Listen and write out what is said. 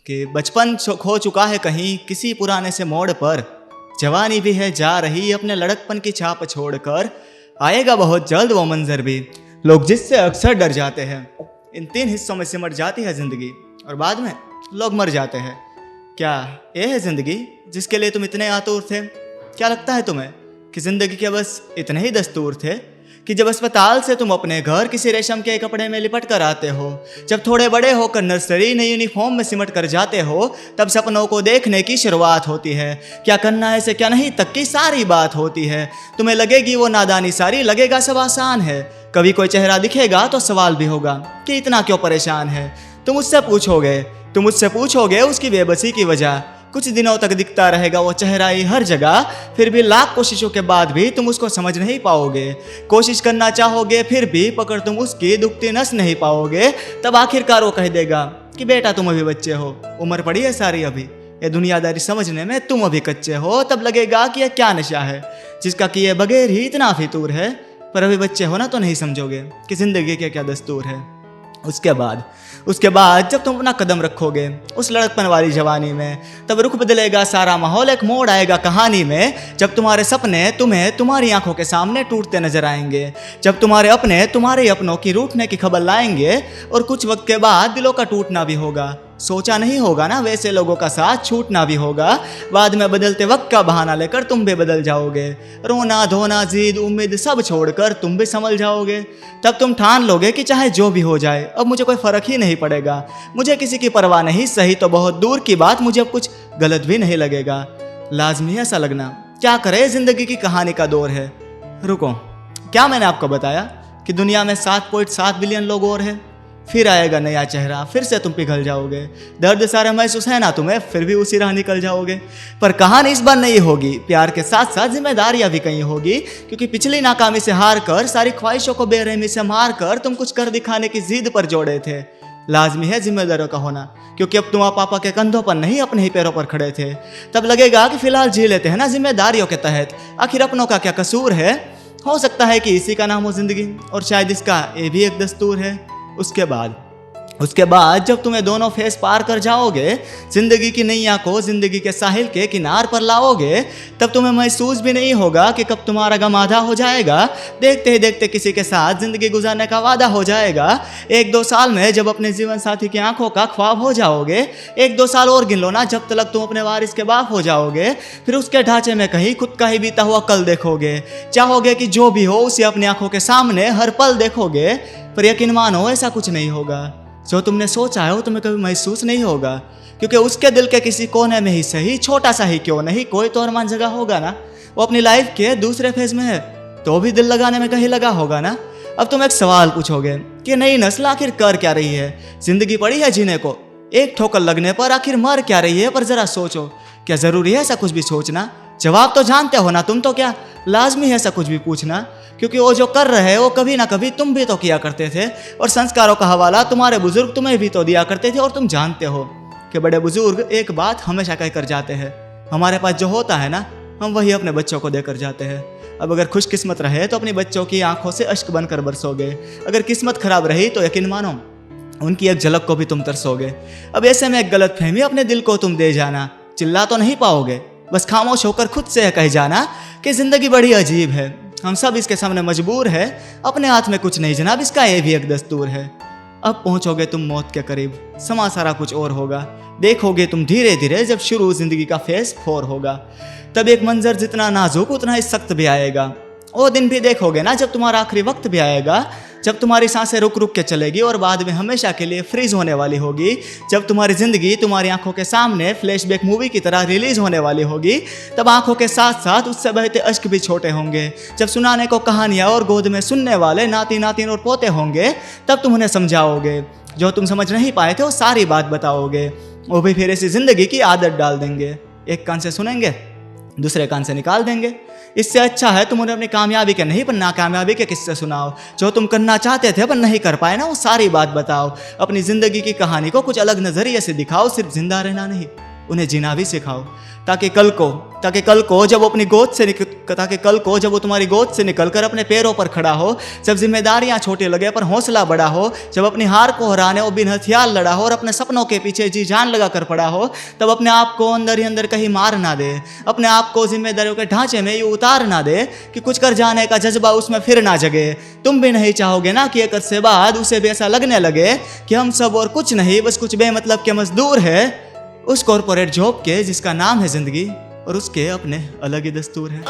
कि बचपन खो चुका है कहीं किसी पुराने से मोड़ पर, जवानी भी है जा रही अपने लड़कपन की छाप छोड़कर, आएगा बहुत जल्द वो मंजर भी लोग जिससे अक्सर डर जाते हैं। इन 3 हिस्सों में सिमट जाती है ज़िंदगी और बाद में लोग मर जाते हैं। क्या ये है ज़िंदगी जिसके लिए तुम इतने आतुर थे? क्या लगता है तुम्हें कि ज़िंदगी के बस इतने ही दस्तूर थे कि जब अस्पताल से तुम अपने घर किसी रेशम के कपड़े में लिपट कर आते हो, जब थोड़े बड़े होकर नर्सरी नई यूनिफॉर्म में सिमट कर जाते हो, तब सपनों को देखने की शुरुआत होती है। क्या करना है से क्या नहीं तक की सारी बात होती है। तुम्हें लगेगी वो नादानी सारी, लगेगा सब आसान है। कभी कोई चेहरा दिखेगा तो सवाल भी होगा कि इतना क्यों परेशान है। तुम मुझसे पूछोगे उसकी बेबसी की वजह। कुछ दिनों तक दिखता रहेगा वो चेहरा ही हर जगह, फिर भी लाख कोशिशों के बाद भी तुम उसको समझ नहीं पाओगे। कोशिश करना चाहोगे फिर भी पकड़ तुम उसकी दुखती नस नहीं पाओगे। तब आखिरकार वो कह देगा कि बेटा तुम अभी बच्चे हो, उम्र पड़ी है सारी अभी, ये दुनियादारी समझने में तुम अभी कच्चे हो। तब लगेगा कि यह क्या नशा है जिसका किए बगैर ही इतना फितूर है। पर अभी बच्चे हो ना तो नहीं समझोगे कि ज़िंदगी के क्या दस्तूर है। उसके बाद जब तुम अपना कदम रखोगे उस लड़कपन वाली जवानी में, तब रुख बदलेगा सारा माहौल, एक मोड़ आएगा कहानी में। जब तुम्हारे सपने तुम्हें तुम्हारी आंखों के सामने टूटते नजर आएंगे, जब तुम्हारे अपने तुम्हारे अपनों की रूठने की खबर लाएंगे, और कुछ वक्त के बाद दिलों का टूटना भी होगा। सोचा नहीं होगा ना वैसे लोगों का साथ छूटना भी होगा। बाद में बदलते वक्त का बहाना लेकर तुम भी बदल जाओगे। रोना धोना जिद उम्मीद सब छोड़कर तुम भी संभल जाओगे। तब तुम ठान लोगे कि चाहे जो भी हो जाए अब मुझे कोई फ़र्क ही नहीं पड़ेगा, मुझे किसी की परवाह नहीं, सही तो बहुत दूर की बात, मुझे अब कुछ गलत भी नहीं लगेगा। लाजमी ऐसा लगना, क्या करे ज़िंदगी की कहानी का दौर है। रुको, क्या मैंने आपको बताया कि दुनिया में 7.7 बिलियन लोग और हैं? फिर आएगा नया चेहरा, फिर से तुम पिघल जाओगे। दर्द सारा महसूस है ना तुम्हें, फिर भी उसी राह निकल जाओगे। पर कहानी इस बार नहीं होगी, प्यार के साथ साथ जिम्मेदारियां भी कहीं होगी। क्योंकि पिछली नाकामी से हार कर, सारी ख्वाहिशों को बेरहमी से मार कर तुम कुछ कर दिखाने की जिद पर जोड़े थे। लाजमी है जिम्मेदारों का होना, क्योंकि अब तुम पापा के कंधों पर नहीं अपने ही पैरों पर खड़े थे। तब लगेगा कि फिलहाल जी लेते हैं ना जिम्मेदारियों के तहत, आखिर अपनों का क्या कसूर है। हो सकता है कि इसी का नाम हो जिंदगी, और शायद इसका ये भी एक दस्तूर है। उसके बाद जब तुम्हें दोनों फेस पार कर जाओगे, जिंदगी की नैया को जिंदगी के साहिल के किनार पर लाओगे, तब तुम्हें महसूस भी नहीं होगा कि कब तुम्हारा गम आधा हो जाएगा। देखते ही देखते किसी के साथ जिंदगी गुजारने का वादा हो जाएगा। 1-2 साल में जब अपने जीवन साथी की आंखों का ख्वाब हो जाओगे, 1-2 साल और गिन लो ना, जब तक तुम अपने वारिस के बाप हो जाओगे। फिर उसके ढांचे में कहीं खुद का ही बीता हुआ कल देखोगे। चाहोगे कि जो भी हो उसे अपनी आंखों के सामने हर पल देखोगे। पर यकीन मानो ऐसा कुछ नहीं होगा। जो तुमने सोचा है वो तुम्हें कभी महसूस नहीं होगा, क्योंकि उसके दिल के किसी कोने में ही सही, छोटा सा ही क्यों नहीं, कोई तो अरमान जगह होगा ना। वो अपनी लाइफ के दूसरे फेज में है तो भी दिल लगाने में कहीं लगा होगा ना। अब तुम एक सवाल पूछोगे कि नई नस्ल आखिर कर क्या रही है, जिंदगी पड़ी है जीने को, एक ठोकर लगने पर आखिर मर क्या रही है। पर जरा सोचो, क्या जरूरी है ऐसा कुछ भी सोचना? जवाब तो जानते हो ना तुम, तो क्या लाजमी है ऐसा कुछ भी पूछना? क्योंकि वो जो कर रहे हो कभी ना कभी तुम भी तो किया करते थे, और संस्कारों का हवाला तुम्हारे बुजुर्ग तुम्हें भी तो दिया करते थे। और तुम जानते हो कि बड़े बुजुर्ग एक बात हमेशा कह कर जाते हैं, हमारे पास जो होता है ना हम वही अपने बच्चों को देकर जाते हैं। अब अगर खुशकिस्मत रहे तो अपने बच्चों की आंखों से अश्क बनकर बरसोगे, अगर किस्मत खराब रही तो यकीन मानो उनकी एक झलक को भी तुम तरसोगे। अब ऐसे में एक गलत फहमी अपने दिल को तुम दे जाना, चिल्ला तो नहीं पाओगे, बस खामोश होकर खुद से कह जाना कि जिंदगी बड़ी अजीब है, हम सब इसके सामने मजबूर है, अपने हाथ में कुछ नहीं जनाब, इसका ये भी एक दस्तूर है। अब पहुंचोगे तुम मौत के करीब, समा सारा कुछ और होगा। देखोगे तुम धीरे धीरे जब शुरू जिंदगी का फेस 4 होगा, तब एक मंजर जितना नाजुक उतना ही सख्त भी आएगा। वो दिन भी देखोगे ना जब तुम्हारा आखिरी वक्त भी आएगा, जब तुम्हारी सांसें रुक रुक के चलेगी और बाद में हमेशा के लिए फ्रीज होने वाली होगी। जब तुम्हारी ज़िंदगी तुम्हारी आंखों के सामने फ्लैशबैक मूवी की तरह रिलीज होने वाली होगी, तब आंखों के साथ साथ उससे बहते अश्क भी छोटे होंगे। जब सुनाने को कहानियाँ और गोद में सुनने वाले नाती नातिन और पोते होंगे, तब तुम उन्हें समझाओगे। जो तुम समझ नहीं पाए थे वो सारी बात बताओगे। वो भी फिर ऐसी ज़िंदगी की आदत डाल देंगे, एक कान से सुनेंगे दूसरे कान से निकाल देंगे। इससे अच्छा है तुम उन्हें अपनी कामयाबी के नहीं पर नाकामयाबी के किस्से सुनाओ। जो तुम करना चाहते थे पर नहीं कर पाए ना, वो सारी बात बताओ। अपनी ज़िंदगी की कहानी को कुछ अलग नज़रिए से दिखाओ, सिर्फ जिंदा रहना नहीं, उन्हें जीना भी सिखाओ, ताकि कल को ताकि कल को जब वो तुम्हारी गोद से निकलकर अपने पैरों पर खड़ा हो, जब जिम्मेदारियां छोटी लगे पर हौसला बड़ा हो, जब अपनी हार को हराने वो बिन हथियार लड़ा हो और अपने सपनों के पीछे जी जान लगा कर पड़ा हो, तब अपने आप को अंदर ही अंदर कहीं मार ना दे, अपने आप को जिम्मेदारियों के ढांचे में ये उतार ना दे कि कुछ कर जाने का जज्बा उसमें फिर ना जगे। तुम भी नहीं चाहोगे ना कि एक अरसे बाद उसे भी ऐसा लगने लगे कि हम सब और कुछ नहीं, बस कुछ बेमतलब के मजदूर है उस कॉरपोरेट जॉब के जिसका नाम है जिंदगी, और उसके अपने अलग ही दस्तूर हैं।